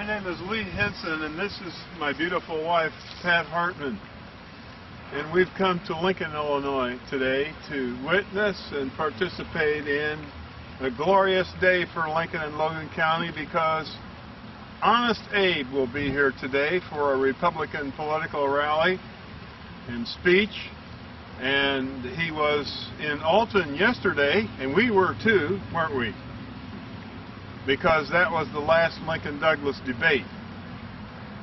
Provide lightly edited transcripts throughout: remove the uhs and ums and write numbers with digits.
name is Leigh Henson, and this is my beautiful wife, Pat Hartman. And we've come to Lincoln, Illinois today to witness and participate in a glorious day for Lincoln and Logan County, because Honest Abe will be here today for a Republican political rally and speech. And he was in Alton yesterday, and we were too, weren't we? Because that was the last Lincoln-Douglas debate.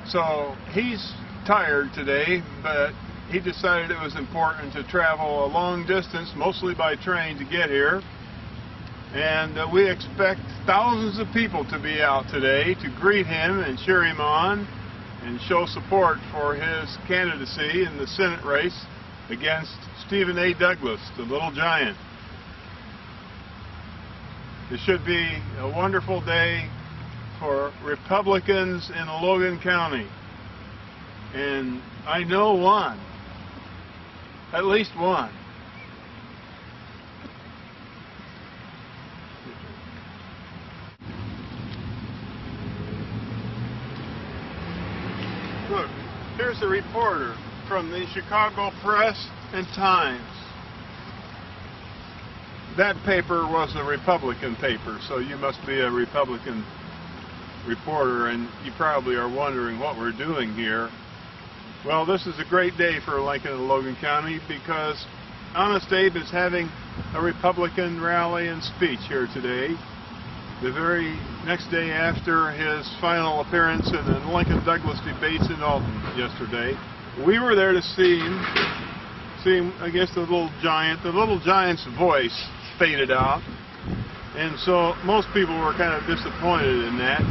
So he's tired today, but he decided it was important to travel a long distance, mostly by train, to get here. And we expect thousands of people to be out today to greet him and cheer him on and show support for his candidacy in the Senate race against Stephen A. Douglas, the little giant. It should be a wonderful day for Republicans in Logan County. And I know one, at least one. Look, here's a reporter from the Chicago Press and Times. That paper was a Republican paper, so you must be a Republican reporter, and you probably are wondering what we're doing here. Well, this is a great day for Lincoln and Logan County, because Honest Abe is having a Republican rally and speech here today, the very next day after his final appearance in the Lincoln-Douglas debates in Alton yesterday. We were there to see him, I guess, the little giant's voice faded out, and so most people were kind of disappointed in that.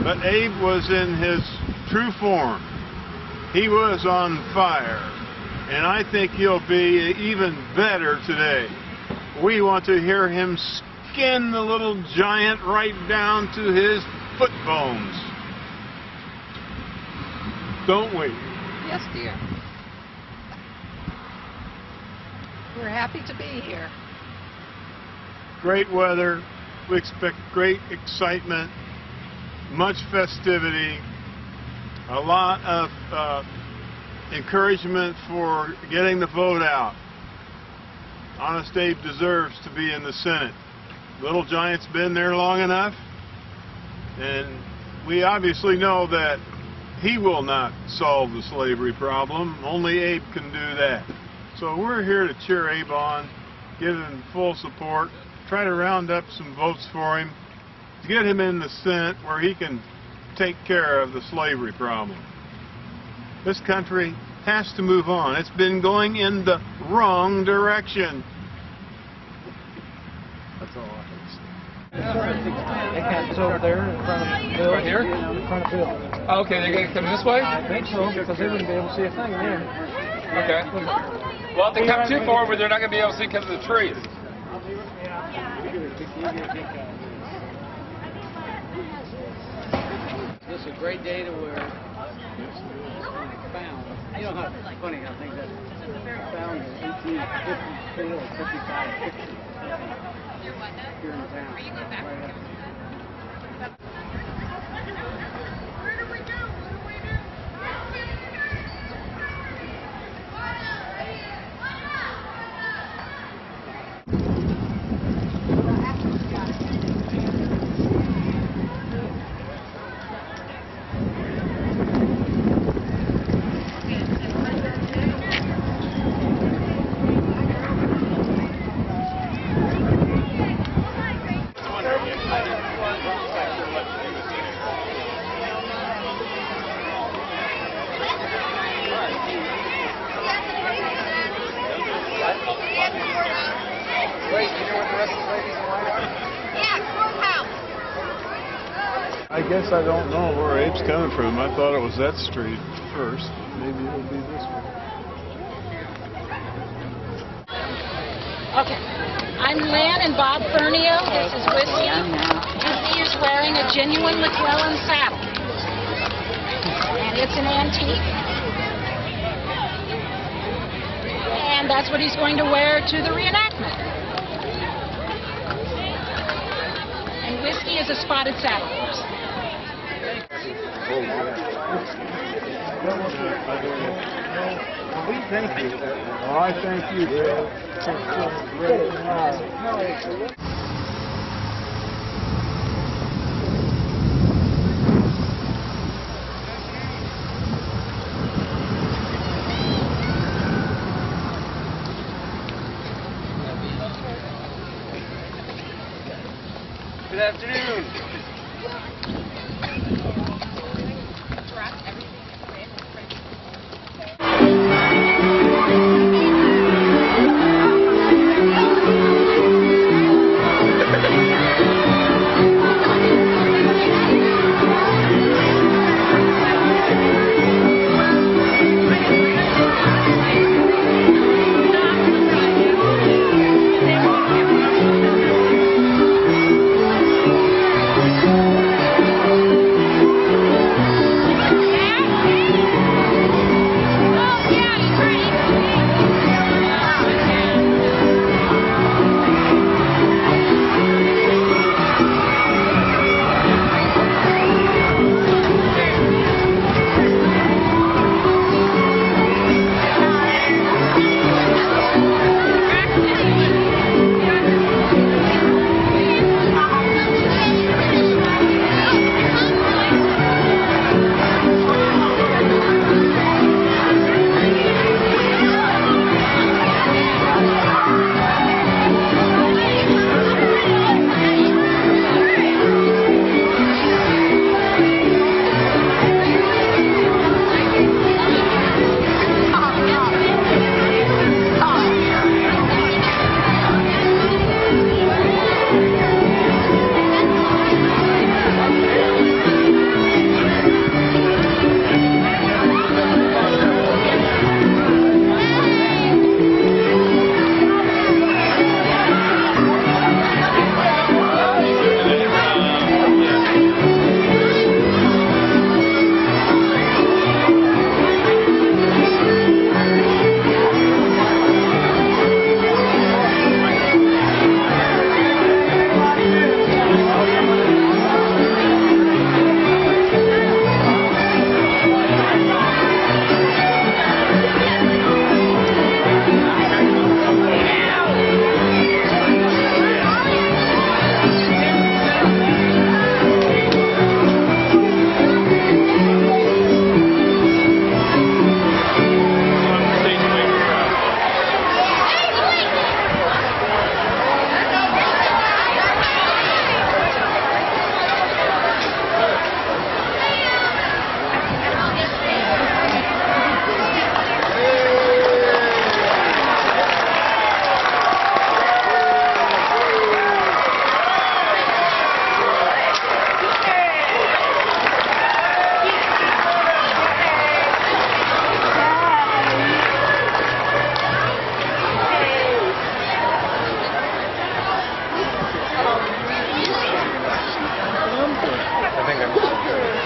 But Abe was in his true form. He was on fire, and I think he'll be even better today. We want to hear him skin the little giant right down to his foot bones, don't we? Yes, dear. We're happy to be here. Great weather. We expect great excitement, much festivity, a lot of encouragement for getting the vote out. Honest Abe deserves to be in the Senate. Little Giant's been there long enough, and we obviously know that he will not solve the slavery problem. Only Abe can do that. So we're here to cheer Abe on, give him full support, try to round up some votes for him, to get him in the Senate where he can take care of the slavery problem. This country has to move on. It's been going in the wrong direction. That's all I can say. It's over there in front of Bill. Right here? In front of Bill. Oh, okay, they're going to come this way? I think so, because they wouldn't be able to see a thing there. Okay. Well, if they come too forward, they're not going to be able to see because of the trees. This is a great day to wear. Found. You know how funny how things are found in 1854 or 55, 60. Here in town. Are you going back? Right. Wait, you know what the rest of the ladies in line are? Yeah, courthouse. I guess I don't know where Abe's coming from. I thought it was that street first. Maybe it'll be this one. Okay. I'm Lynn and Bob Fernio. This is Whiskey. Whiskey is wearing a genuine McClellan saddle. And it's an antique. And that's what he's going to wear to the reenactment. And Whiskey is a spotted saddle horse. We thank you. Oh, I thank you, Dad. Good afternoon.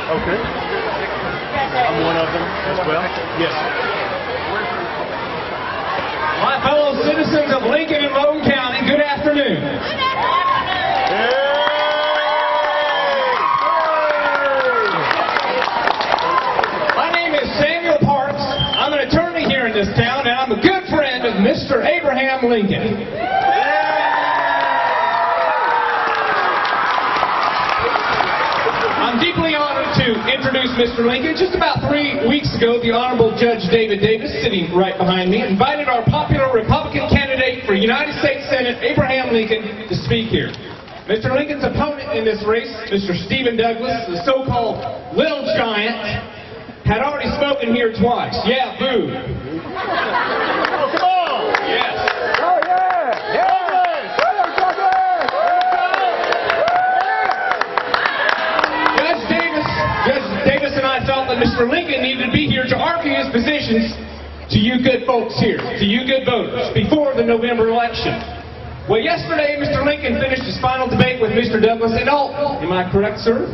Okay. I'm one of them as well. Yes. My fellow citizens of Lincoln and Logan County, good afternoon. My name is Samuel Parks. I'm an attorney here in this town, and I'm a good friend of Mr. Abraham Lincoln. I'm deeply honored to introduce Mr. Lincoln. Just about 3 weeks ago, the Honorable Judge David Davis, sitting right behind me, invited our popular Republican candidate for United States Senate, Abraham Lincoln, to speak here. Mr. Lincoln's opponent in this race, Mr. Stephen Douglas, the so-called Little Giant, had already spoken here twice. Yeah, boo. Oh, come on! Yes. Oh, yeah! Yeah! Judge Davis and I felt that Mr. Lincoln needed to be here to argue his positions to you good folks here, to you good voters, before the November election. Well, yesterday, Mr. Lincoln finished his final debate with Mr. Douglas in Alton. Am I correct, sir?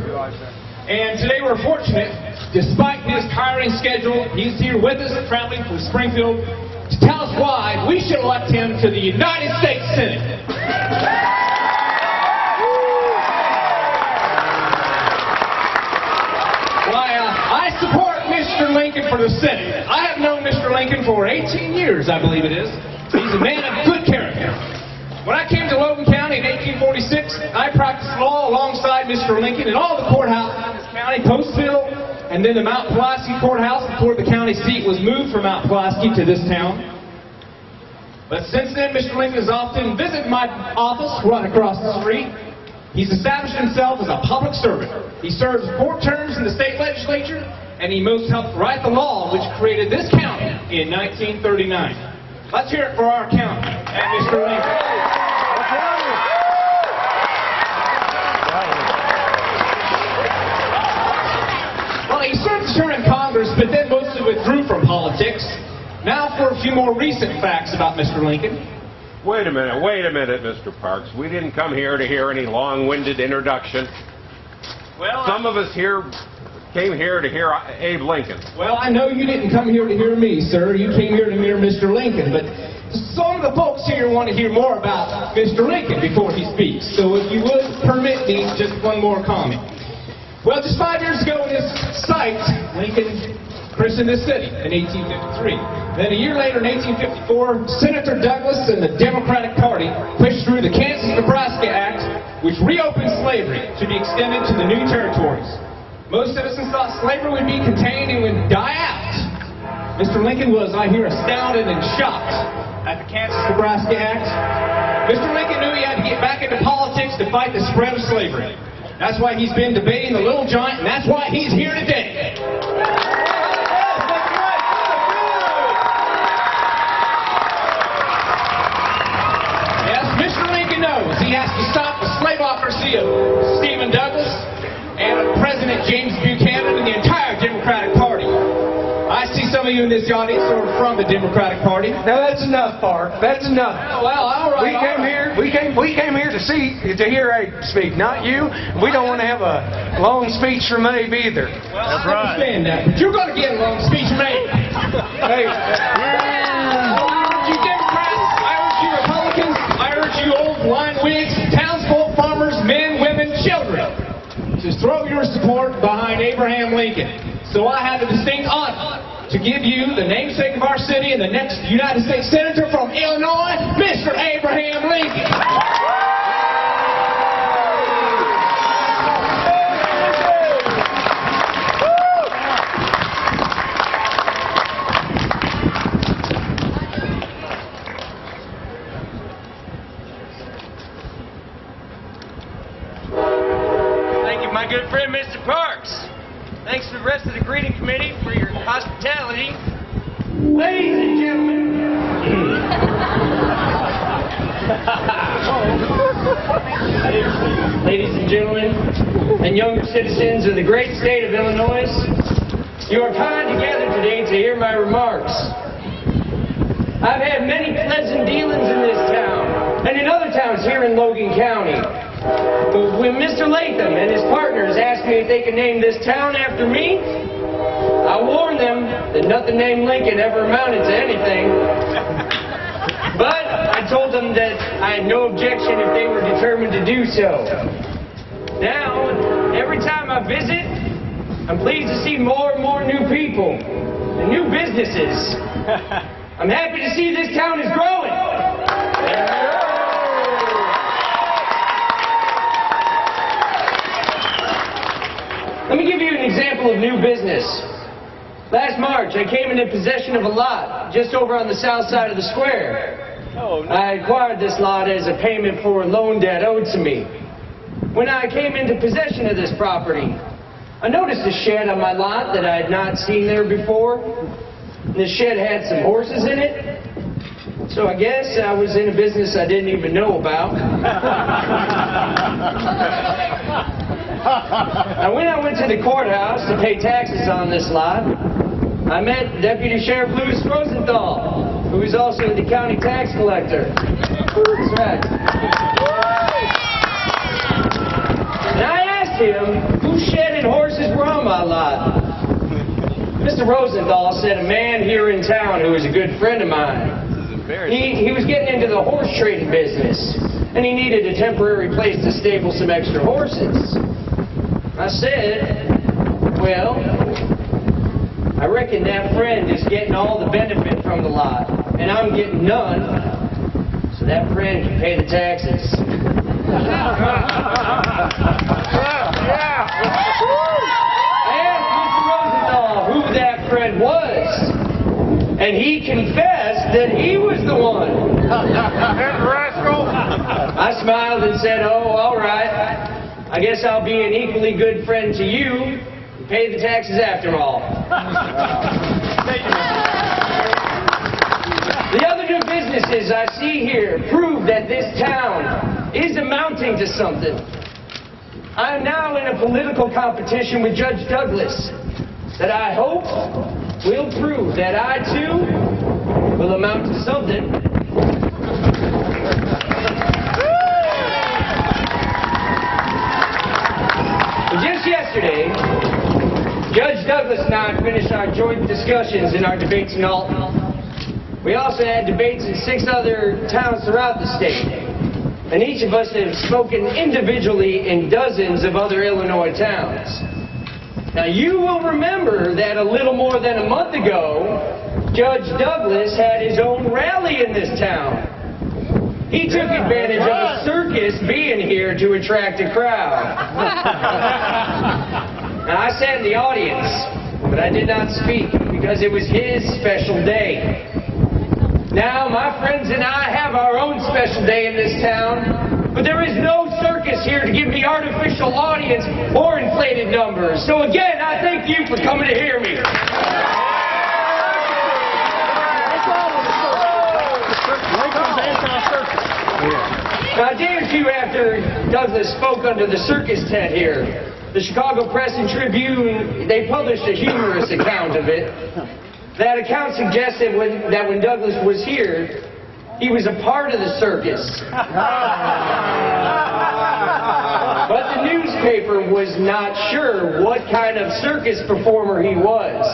And today we're fortunate, despite his tiring schedule, he's here with us, traveling from Springfield, to tell us why we should elect him to the United States Senate. Why Mr. Lincoln for the Senate. I have known Mr. Lincoln for 18 years, I believe it is. He's a man of good character. When I came to Logan County in 1846, I practiced law alongside Mr. Lincoln in all the courthouses in this county, Postville, and then the Mount Pulaski Courthouse before the county seat was moved from Mount Pulaski to this town. But since then, Mr. Lincoln has often visited my office right across the street. He's established himself as a public servant. He served 4 terms in the state legislature, and he most helped write the law which created this county in 1939. Let's hear it for our county and Mr. Lincoln. Well, he served his term in Congress, but then mostly withdrew from politics. Now for a few more recent facts about Mr. Lincoln. Wait a minute, Mr. Parks. We didn't come here to hear any long-winded introduction. Well, some of us here came here to hear Abe Lincoln. Well, I know you didn't come here to hear me, sir. You came here to hear Mr. Lincoln. But some of the folks here want to hear more about Mr. Lincoln before he speaks. So if you would permit me just one more comment. Well, just 5 years ago in this site, Lincoln christened this city in 1853. Then a year later in 1854, Senator Douglas and the Democratic Party pushed through the Kansas-Nebraska Act, which reopened slavery to be extended to the new territories. Most citizens thought slavery would be contained and would die out. Mr. Lincoln was, I hear, astounded and shocked at the Kansas-Nebraska Act. Mr. Lincoln knew he had to get back into politics to fight the spread of slavery. That's why he's been debating the little giant, and that's why he's here today. Yes, Mr. Lincoln knows he has to stop the slaveocracy of Stephen Douglas and President James Buchanan and the entire Democratic Party. I see some of you in this audience who are from the Democratic Party. Now that's enough, Park. That's enough. Well, all right. We came here to hear Abe speak, not you. We don't want to have a long speech from Abe either. Well, I understand that, but you're going to get a long speech from Abe. Hey. I urge you Democrats, I urge you Republicans, I urge you old blind wigs, townsfolk, farmers, men, women, children, to throw your support behind Abraham Lincoln. So I have the distinct honor to give you the namesake of our city and the next United States Senator from Illinois, Mr. Abraham Lincoln. Thank you, my good friend, Mr. Parks. Thanks to the rest of the greeting committee for your hospitality. Ladies and gentlemen. Ladies and gentlemen, and younger citizens of the great state of Illinois, you are kind together today to hear my remarks. I've had many pleasant dealings in this town, and in other towns here in Logan County. When Mr. Latham and his partners asked me if they could name this town after me, I warned them that nothing named Lincoln ever amounted to anything. But I told them that I had no objection if they were determined to do so. Now, every time I visit, I'm pleased to see more and more new people and new businesses. I'm happy to see this town is growing. Let me give you an example of new business. Last March, I came into possession of a lot just over on the south side of the square. I acquired this lot as a payment for a loan debt owed to me. When I came into possession of this property, I noticed a shed on my lot that I had not seen there before. This shed had some horses in it. So I guess I was in a business I didn't even know about. When I went to the courthouse to pay taxes on this lot, I met Deputy Sheriff Louis Rosenthal, who is also the county tax collector. That's right. And I asked him whose shed and horses were on my lot. Mr. Rosenthal said a man here in town who was a good friend of mine. He was getting into the horse trading business, and he needed a temporary place to stable some extra horses. I said, well, I reckon that friend is getting all the benefit from the lot, and I'm getting none, so that friend can pay the taxes. I asked Mr. Rosenthal who that friend was, and he confessed that he was the one. Rascal! I smiled and said, "Oh, all right. I guess I'll be an equally good friend to you and pay the taxes after all." The other new businesses I see here prove that this town is amounting to something. I am now in a political competition with Judge Douglas that I hope will prove that I, too, will amount to something. Just yesterday, Judge Douglas and I finished our joint discussions in our debates in Alton. We also had debates in 6 other towns throughout the state. And each of us have spoken individually in dozens of other Illinois towns. Now, you will remember that a little more than a month ago, Judge Douglas had his own rally in this town. He took advantage of a circus being here to attract a crowd. Now, I sat in the audience, but I did not speak because it was his special day. Now, my friends and I have our own special day in this town, but there is no circus here to give me artificial audience or inflated numbers. So again, I thank you for coming to hear me. Now, a day or two after Douglas spoke under the circus tent here, the Chicago Press and Tribune, they published a humorous account of it. That account suggested that when Douglas was here, he was a part of the circus. But the newspaper was not sure what kind of circus performer he was.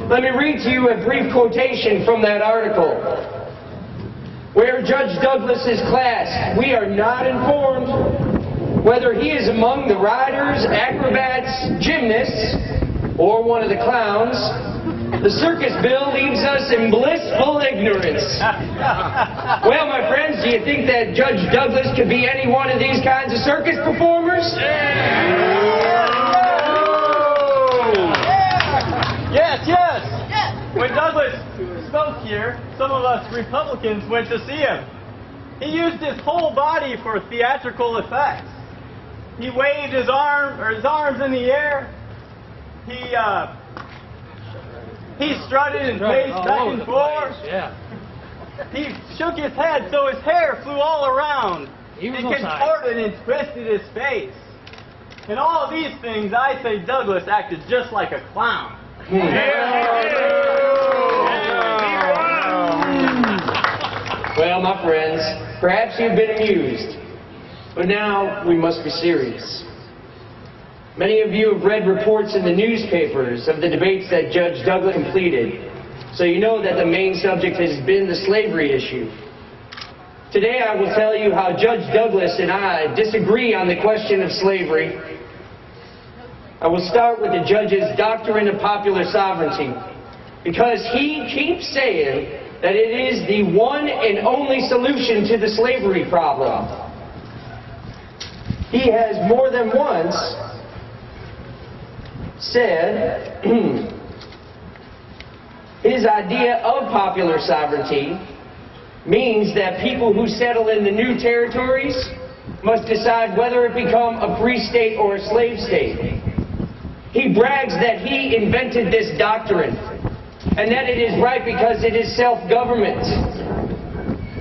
Let me read to you a brief quotation from that article. Where Judge Douglas is classed, we are not informed whether he is among the riders, acrobats, gymnasts, or one of the clowns. The circus bill leaves us in blissful ignorance. Well, my friends, do you think that Judge Douglas could be any one of these kinds of circus performers? Yes. When Douglas spoke here, some of us Republicans went to see him. He used his whole body for theatrical effects. He waved his arms in the air. He strutted and paced back and forth. He shook his head so his hair flew all around. He contorted and twisted his face. And all of these things, I say Douglas acted just like a clown. Well, my friends, perhaps you've been amused, but now we must be serious. Many of you have read reports in the newspapers of the debates that Judge Douglas completed, so you know that the main subject has been the slavery issue. Today I will tell you how Judge Douglas and I disagree on the question of slavery. I will start with the judge's doctrine of popular sovereignty, because he keeps saying that it is the one and only solution to the slavery problem. He has more than once said his idea of popular sovereignty means that people who settle in the new territories must decide whether it become a free state or a slave state. He brags that he invented this doctrine and that it is right because it is self-government.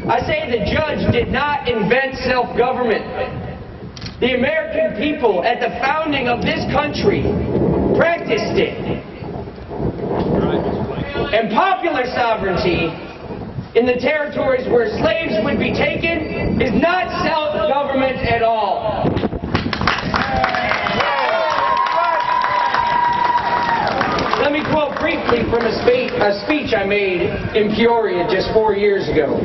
I say the judge did not invent self-government. The American people at the founding of this country practiced it. And popular sovereignty in the territories where slaves would be taken is not self-government at all. Let me quote briefly from a speech I made in Peoria just 4 years ago.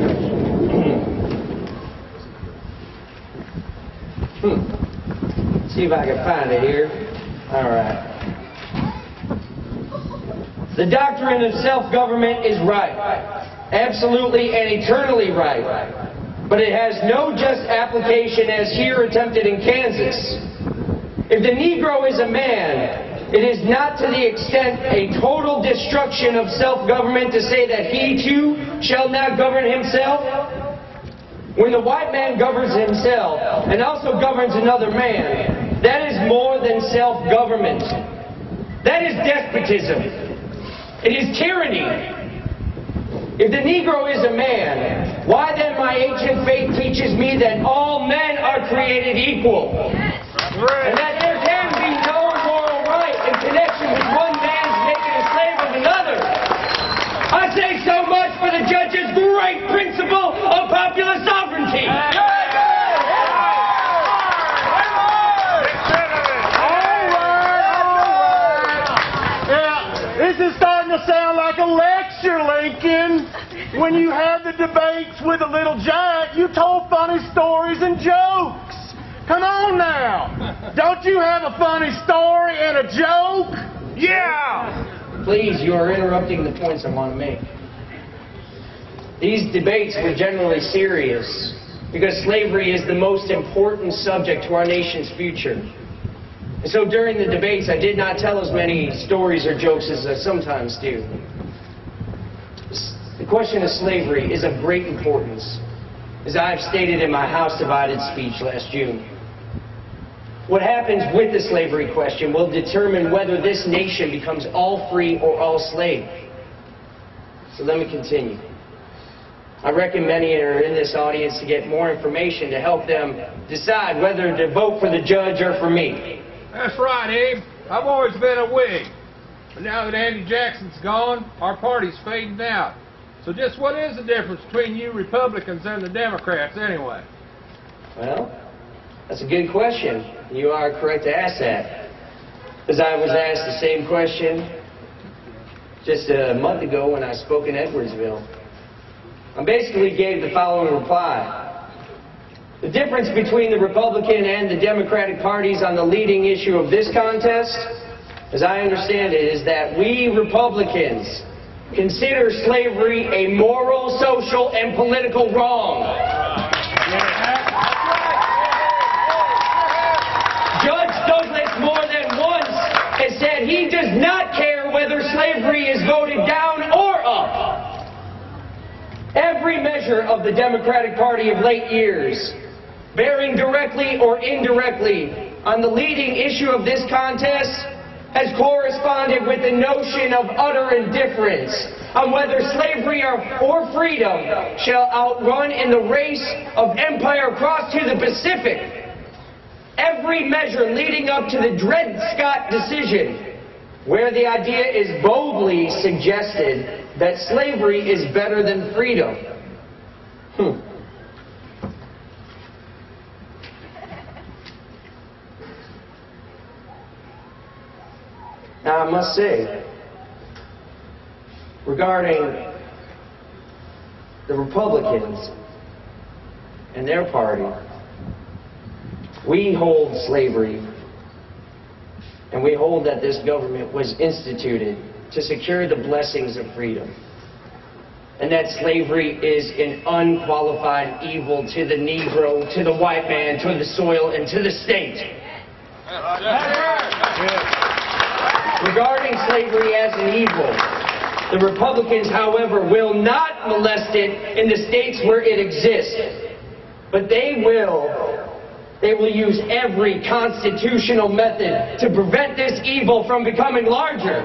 See if I can find it here. All right. The doctrine of self-government is right, absolutely and eternally right, but it has no just application as here attempted in Kansas. If the Negro is a man, it is not to the extent a total destruction of self-government to say that he too shall not govern himself. When the white man governs himself and also governs another man, that is more than self-government. That is despotism. It is tyranny. If the Negro is a man, why then my ancient faith teaches me that all men are created equal, and that there can be no moral right in connection with one man's making a slave of another. I say so much for the judge's great principle of popular sovereignty. This is starting to sound like a lecture, Lincoln. When you had the debates with the little giant, you told funny stories and jokes. Come on now. Don't you have a funny story and a joke? Yeah! Please, you are interrupting the points I want to make. These debates were generally serious because slavery is the most important subject to our nation's future. And so during the debates, I did not tell as many stories or jokes as I sometimes do. The question of slavery is of great importance, as I have stated in my House Divided speech last June. What happens with the slavery question will determine whether this nation becomes all free or all slave. So let me continue. I reckon many are in this audience to get more information to help them decide whether to vote for the judge or for me. That's right, Abe. I've always been a Whig. But now that Andy Jackson's gone, our party's fading out. So just what is the difference between you Republicans and the Democrats anyway? Well, that's a good question. You are correct to ask that. Because I was asked the same question just a month ago when I spoke in Edwardsville. I basically gave the following reply. The difference between the Republican and the Democratic parties on the leading issue of this contest, as I understand it, is that we Republicans consider slavery a moral, social, and political wrong. Judge Douglas more than once has said he does not care whether slavery is voted down or up. Every measure of the Democratic Party of late years, bearing directly or indirectly on the leading issue of this contest, has corresponded with the notion of utter indifference on whether slavery or freedom shall outrun in the race of empire across to the Pacific. Every measure leading up to the Dred Scott decision, where the idea is boldly suggested that slavery is better than freedom. Now, I must say, regarding the Republicans and their party, we hold slavery, and we hold that this government was instituted to secure the blessings of freedom, and that slavery is an unqualified evil to the Negro, to the white man, to the soil, and to the state. Regarding slavery as an evil, the Republicans, however, will not molest it in the states where it exists. But they will use every constitutional method to prevent this evil from becoming larger.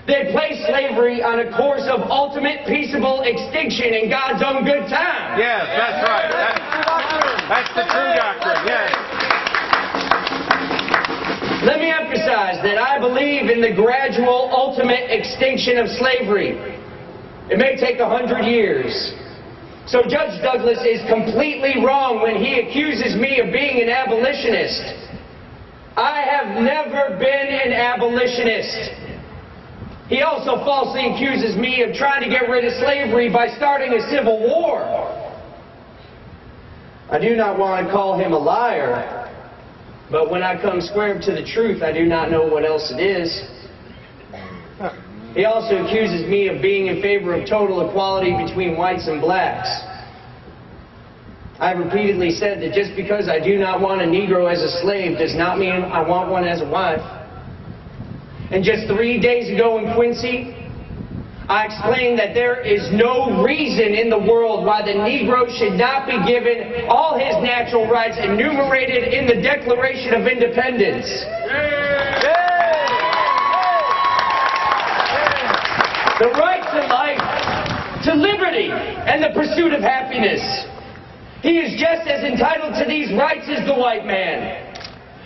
They place slavery on a course of ultimate peaceable extinction in God's own good time. Yes, that's right. That's the true doctrine, yes. Let me emphasize that I believe in the gradual, ultimate extinction of slavery. It may take 100 years. So Judge Douglas is completely wrong when he accuses me of being an abolitionist. I have never been an abolitionist. He also falsely accuses me of trying to get rid of slavery by starting a civil war. I do not want to call him a liar. But when I come square to the truth, I do not know what else it is. He also accuses me of being in favor of total equality between whites and blacks. I've repeatedly said that just because I do not want a Negro as a slave does not mean I want one as a wife. And just 3 days ago in Quincy, I explained that there is no reason in the world why the Negro should not be given all his natural rights enumerated in the Declaration of Independence. The right to life, to liberty, and the pursuit of happiness. He is just as entitled to these rights as the white man.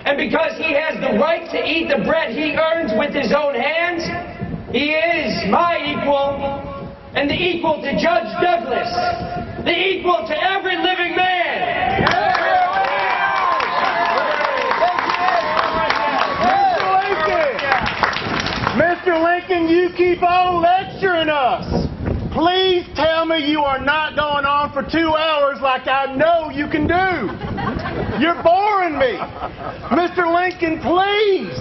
And because he has the right to eat the bread he earns with his own hands, he is my equal, and the equal to Judge Douglas, the equal to every living man. Mr. Lincoln, you keep on lecturing us. Please tell me you are not going on for 2 hours like I know you can do. You're boring me. Mr. Lincoln, please.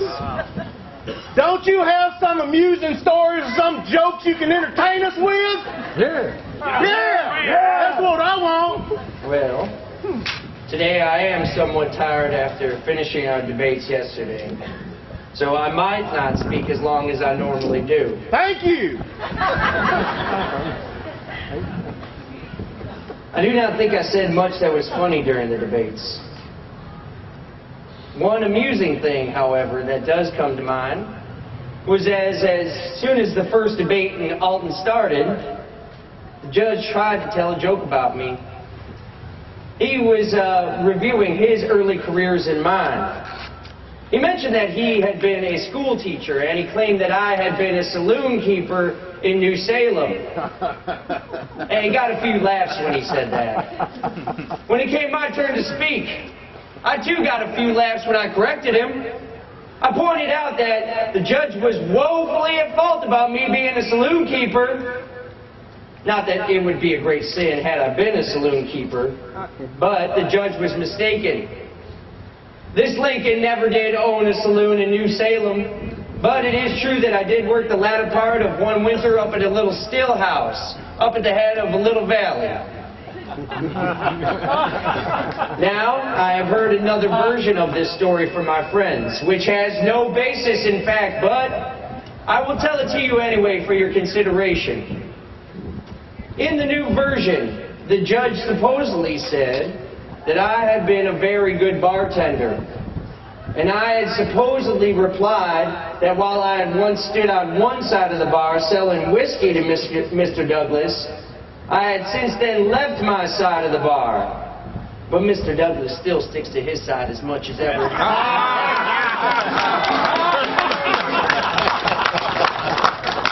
Don't you have some amusing stories or some jokes you can entertain us with? Yeah. Yeah. That's what I want. Well, today I am somewhat tired after finishing our debates yesterday. So I might not speak as long as I normally do. Thank you. I do not think I said much that was funny during the debates. One amusing thing, however, that does come to mind was as soon as the first debate in Alton started, the judge tried to tell a joke about me. He was reviewing his early careers and mine. He mentioned that he had been a school teacher, and he claimed that I had been a saloon keeper in New Salem. And he got a few laughs when he said that. When it came my turn to speak, I too got a few laughs when I corrected him. I pointed out that the judge was woefully at fault about me being a saloon keeper. Not that it would be a great sin had I been a saloon keeper, but the judge was mistaken. This Lincoln never did own a saloon in New Salem, but it is true that I did work the latter part of one winter up at a little still house, up at the head of a little valley. Now, I have heard another version of this story from my friends, which has no basis in fact, but I will tell it to you anyway for your consideration. In the new version, the judge supposedly said that I had been a very good bartender. And I had supposedly replied that while I had once stood on one side of the bar selling whiskey to Mr. Douglas, I had since then left my side of the bar. But Mr. Douglas still sticks to his side as much as ever.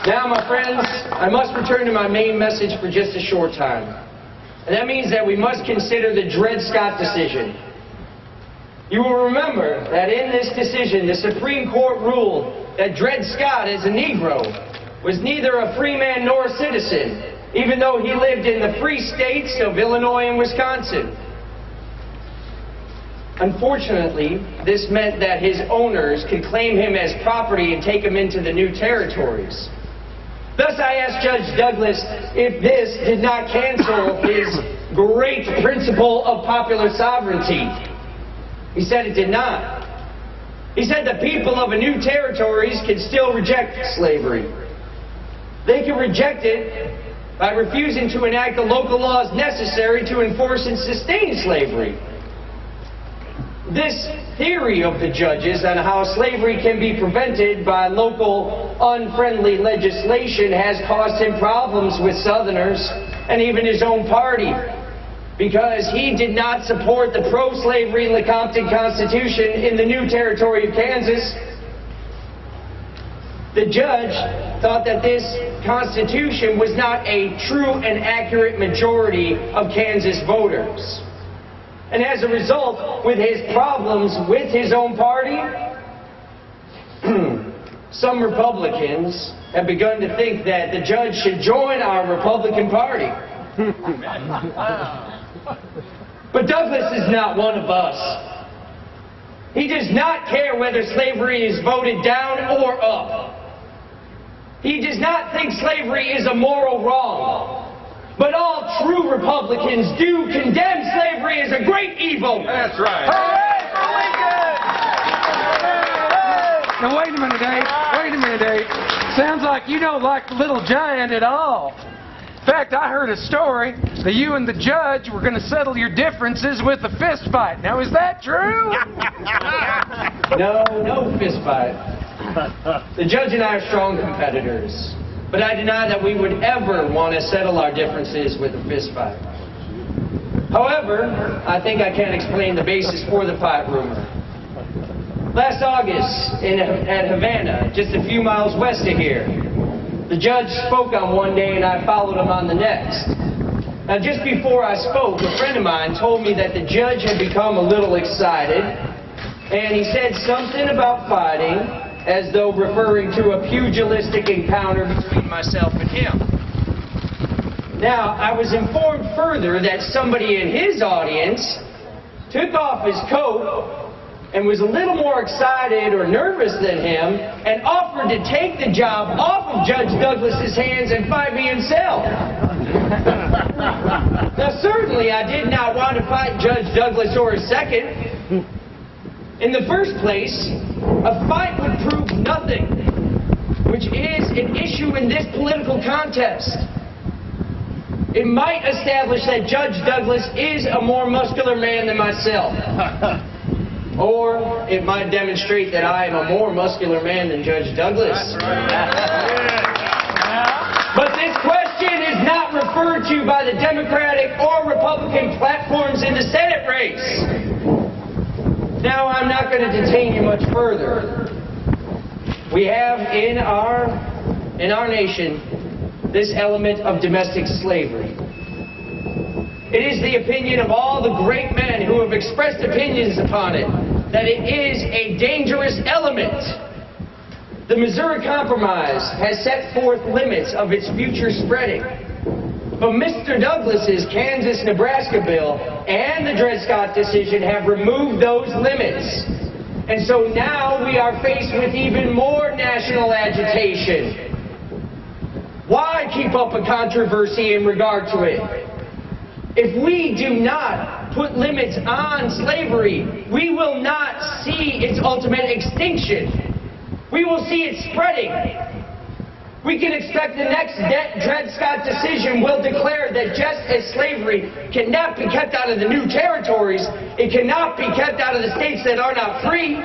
Now, my friends, I must return to my main message for just a short time. And that means that we must consider the Dred Scott decision. You will remember that in this decision, the Supreme Court ruled that Dred Scott, as a Negro, was neither a free man nor a citizen, even though he lived in the free states of Illinois and Wisconsin. Unfortunately, this meant that his owners could claim him as property and take him into the new territories. Thus, I asked Judge Douglas if this did not cancel his great principle of popular sovereignty. He said it did not. He said the people of the new territories can still reject slavery. They can reject it by refusing to enact the local laws necessary to enforce and sustain slavery. This theory of the judges on how slavery can be prevented by local unfriendly legislation has caused him problems with Southerners and even his own party, because he did not support the pro-slavery Lecompton Constitution in the new territory of Kansas. The judge thought that this Constitution was not a true and accurate majority of Kansas voters. And as a result, with his problems with his own party, some Republicans have begun to think that the judge should join our Republican Party. But Douglas is not one of us. He does not care whether slavery is voted down or up. He does not think slavery is a moral wrong. But all true Republicans do condemn slavery as a great evil. That's right. Now wait a minute, Abe. Wait a minute, Abe. Sounds like you don't like the little giant at all. In fact, I heard a story that you and the judge were going to settle your differences with a fist fight. Now, is that true? No fist fight. The judge and I are strong competitors. But I deny that we would ever want to settle our differences with a fist fight. However, I think I can explain the basis for the fight rumor. Last August, at Havana, just a few miles west of here, the judge spoke on one day and I followed him on the next. Now, just before I spoke, a friend of mine told me that the judge had become a little excited, and he said something about fighting, as though referring to a pugilistic encounter between myself and him. Now, I was informed further that somebody in his audience took off his coat and was a little more excited or nervous than him and offered to take the job off of Judge Douglas's hands and fight me himself. Now, certainly I did not want to fight Judge Douglas or a second. In the first place, a fight would prove nothing, which is an issue in this political contest. It might establish that Judge Douglas is a more muscular man than myself. Or it might demonstrate that I am a more muscular man than Judge Douglas. But this question is not referred to by the Democratic or Republican platforms in the Senate race. Now, I'm not going to detain you much further. We have in our nation this element of domestic slavery. It is the opinion of all the great men who have expressed opinions upon it that it is a dangerous element. The Missouri Compromise has set forth limits of its future spreading. But Mr. Douglas's Kansas-Nebraska bill and the Dred Scott decision have removed those limits. And so now we are faced with even more national agitation. Why keep up a controversy in regard to it? If we do not put limits on slavery, we will not see its ultimate extinction. We will see it spreading. We can expect the next Dred Scott decision will declare that just as slavery cannot be kept out of the new territories, it cannot be kept out of the states that are not free.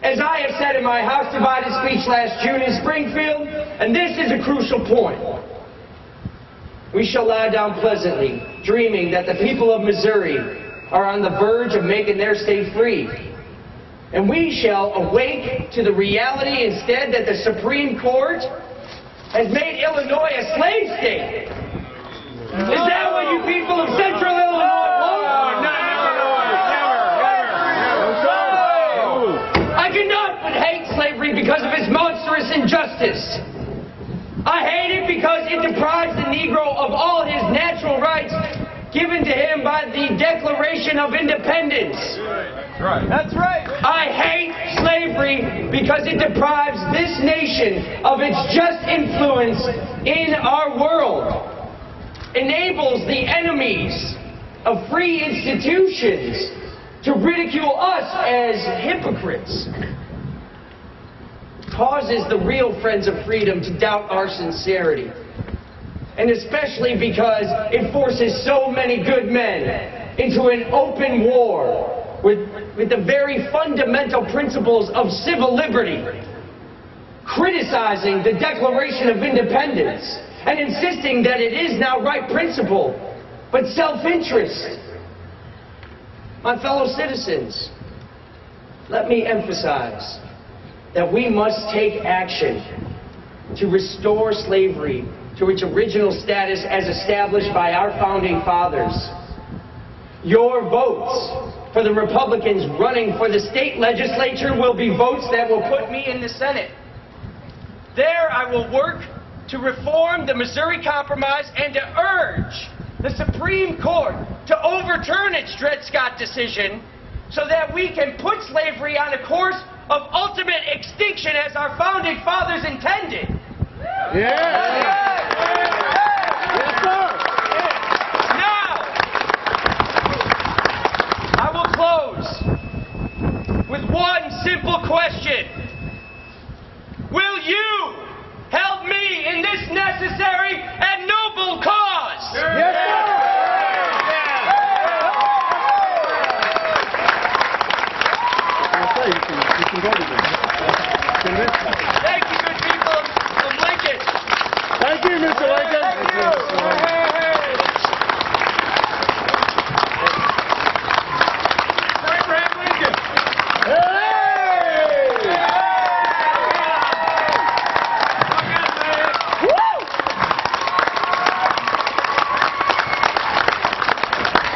As I have said in my House Divided speech last June in Springfield, and this is a crucial point, we shall lie down pleasantly, dreaming that the people of Missouri are on the verge of making their state free. And we shall awake to the reality instead that the Supreme Court has made Illinois a slave state. Is that what you people of Central Illinois want? I cannot but hate slavery because of its monstrous injustice. I hate it because it deprives the Negro of all his natural rights given to him by the Declaration of Independence. Right. That's right. I hate slavery because it deprives this nation of its just influence in our world, enables the enemies of free institutions to ridicule us as hypocrites, causes the real friends of freedom to doubt our sincerity, and especially because it forces so many good men into an open war with the very fundamental principles of civil liberty, criticizing the Declaration of Independence and insisting that it is not right principle, but self-interest. My fellow citizens, let me emphasize that we must take action to restore slavery to its original status as established by our founding fathers. Your votes for the Republicans running for the state legislature will be votes that will put me in the Senate. There I will work to reform the Missouri Compromise and to urge the Supreme Court to overturn its Dred Scott decision so that we can put slavery on a course of ultimate extinction as our founding fathers intended. Yes, sir. Now, I will close with one simple question. Will you help me in this necessary and noble cause? Yes, sir. Thank you, good people of Lincoln. Thank you, Mr. Lincoln. Thank you. Abraham Lincoln.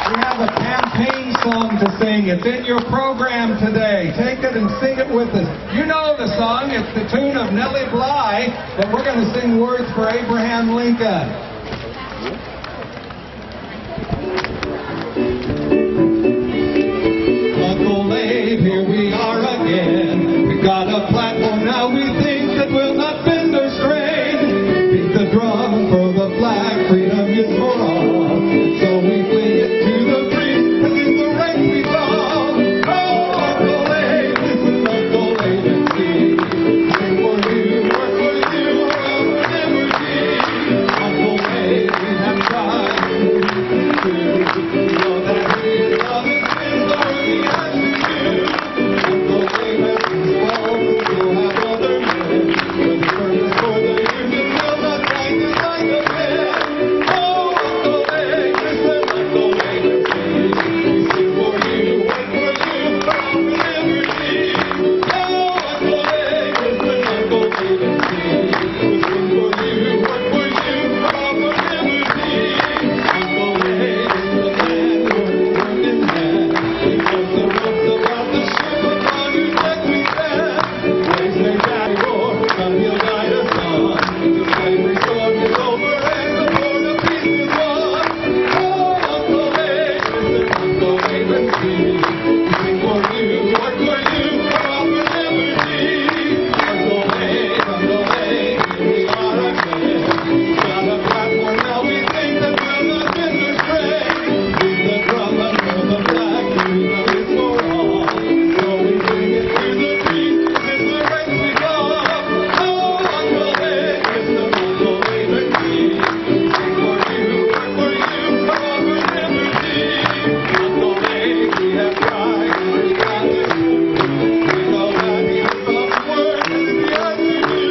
We have a campaign song to sing. It's in your program today. Take it and sing it with us. You know the song. It's the tune of Nellie Bly, but we're going to sing words for Abraham Lincoln. Uncle Abe, here we are again. We've got a platform now we think that will not bend or strain. Beat the drum for the flag, freedom is for all. So we fling it to the breeze, and in the rain we fall. Oh, Uncle Abe, listen, Uncle Abe, and see. Sing for you, work for you, our liberty. Uncle Abe, we have tried to know that his love is worthy as we do. Uncle Abe has been strong, so have other men. For the purpose for the union will not find us like a man. Oh, Uncle Abe, listen, Uncle Abe, and see. We sing for you, work for you, our liberty. Oh, Uncle Abe, listen, Uncle Abe, and see. We sing for you, work for you, our liberty. Uncle Abe is the man working hand in hand. He knows the ropes about the ship upon whose deck we stand. Waves may die roar, but he'll guide us on. The slavery storm is over and the port of peace is won. Oh, Uncle Abe, listen, Uncle Abe, and see. We sing for you, work for you, our liberty. Uncle Abe, we are again. Got a platform now we think that will not bend or stray. Beat the drum and throw the flag, freedom is for all. So we bring it to the breeze, in the rain we go. Oh, Uncle Abe, listen, Uncle Abe, and see. Sing for you, work for you, our liberty. Uncle Abe, we have tried and we got to do. We know that his love works as we are to do.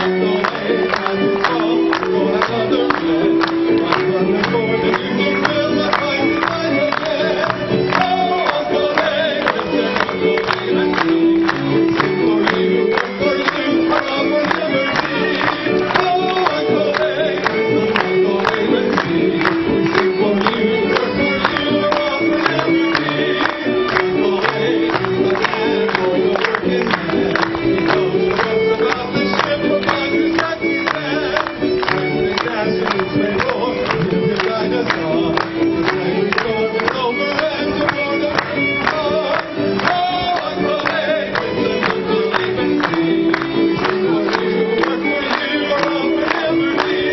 Uncle Abe has his fault, so have other men. Right from the door, the union will not find us like a man. Oh, Uncle Abe, listen, Uncle Abe, and see. We sing for you, work for you, our liberty. Oh, Uncle Abe, listen, Uncle Abe, and see. We sing for you, work for you, our liberty. Uncle Abe is the man for the working man. He knows the ropes about the ship upon whose deck we stand. When they dash and we say roar, he'll guide us on. The slavery storm is over and the port of peace is won. Oh, Uncle Abe, listen, Uncle Abe, and see. We sing for you, work for you, our liberty.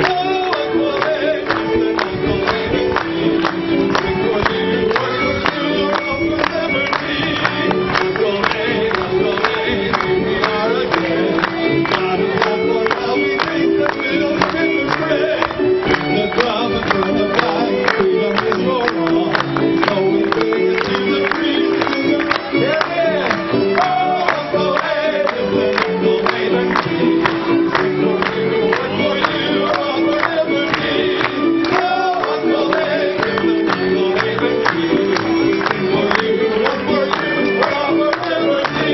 Oh, Uncle Abe, listen, Uncle Abe, and see. We sing for you, work for you, our liberty. Uncle Abe, here we are again. Got a platform now we think that will bend or stray. Beat the drum and throw the flag, freedom is for all. So we bring it to the breeze, in the yeah. Oh, Uncle Abe, listen, Uncle Abe, and see. We sing for you, work for you, our liberty. Oh, Uncle Abe, listen, Uncle Abe, and see. We sing for you, work for you, our liberty.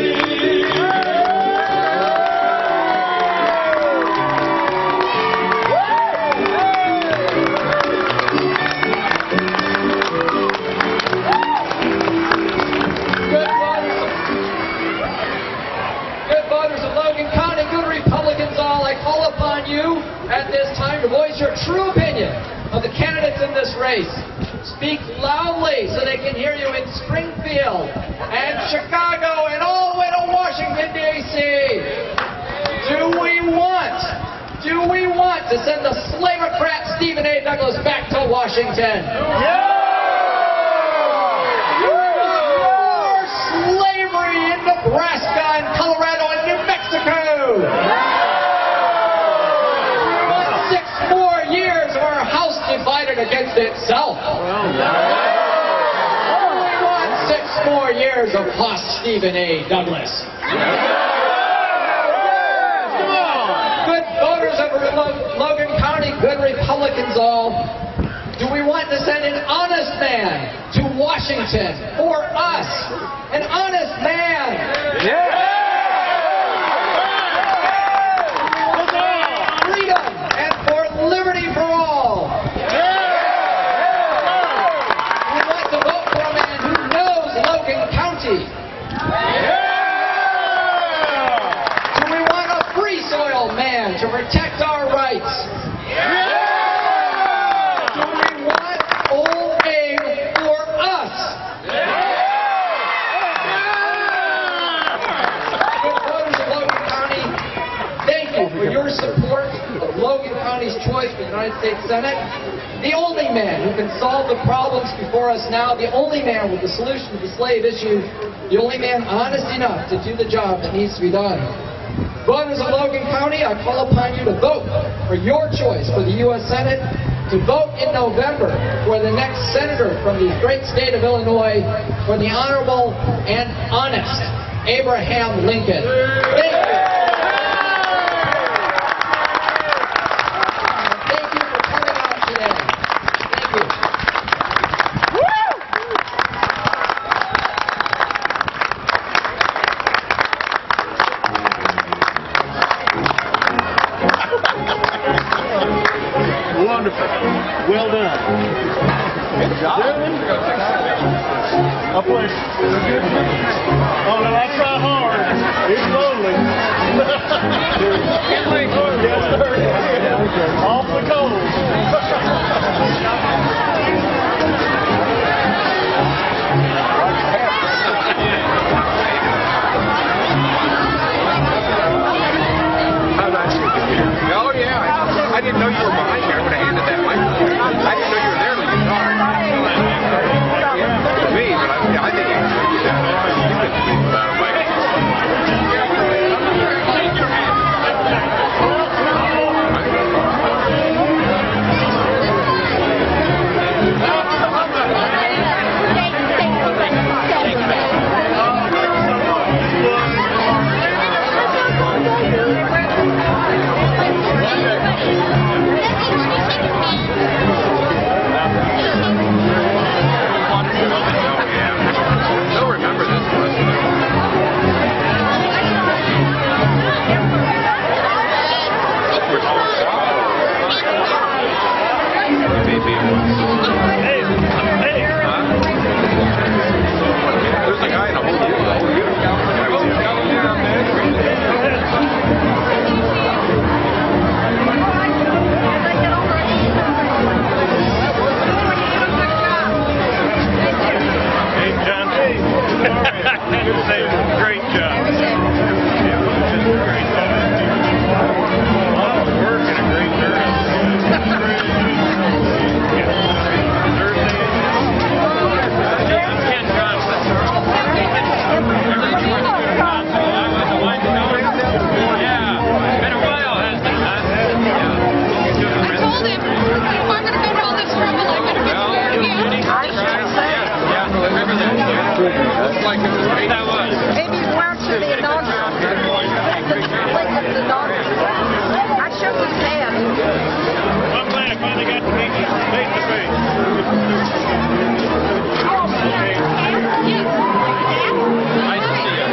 Good voters of Logan County, good Republicans all, I call upon you at this time to voice your true opinion of the candidates in this race. Speak loudly so they can hear you in Springfield and Chicago and all the way Washington, D.C. Do we want to send the slavocrat Stephen A. Douglas back to Washington? More slavery in Nebraska and Colorado and New Mexico. We want 6 more years of our house divided against itself. We want 6 more years of Hoss Stephen A. Douglas. Good voters of Logan County, good Republicans all, do we want to send an honest man to Washington for us? An honest man! Freedom and for liberty for all! We want to vote for a man who knows Logan County! Man to protect our rights. Do we want old Abe for us? Good voters of Logan County, thank you for your support of Logan County's choice for the United States Senate. The only man who can solve the problems before us now, the only man with the solution to the slave issue, the only man honest enough to do the job that needs to be done. Voters of Logan County, I call upon you to vote for your choice for the U.S. Senate, to vote in November for the next senator from the great state of Illinois, for the Honorable and Honest Abraham Lincoln. Thank you. Thank you for coming out today. Thank you. Wonderful. Well done. Good job. A pleasure. Oh, no, I try hard. It's lonely. Yes, sir. Off the coals. Oh, yeah. I didn't know you were behind me. I would have handed that microphone. I didn't know you were there when you talked. To me, but I think you can do that. You can speak without a There's a guy in a whole Hey, John. Great job. A lot of work and a great Maybe you weren't to the inaugural. I shook his hand. I'm glad I finally got to meet you face to face. Nice to see you.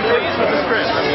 Please with the script.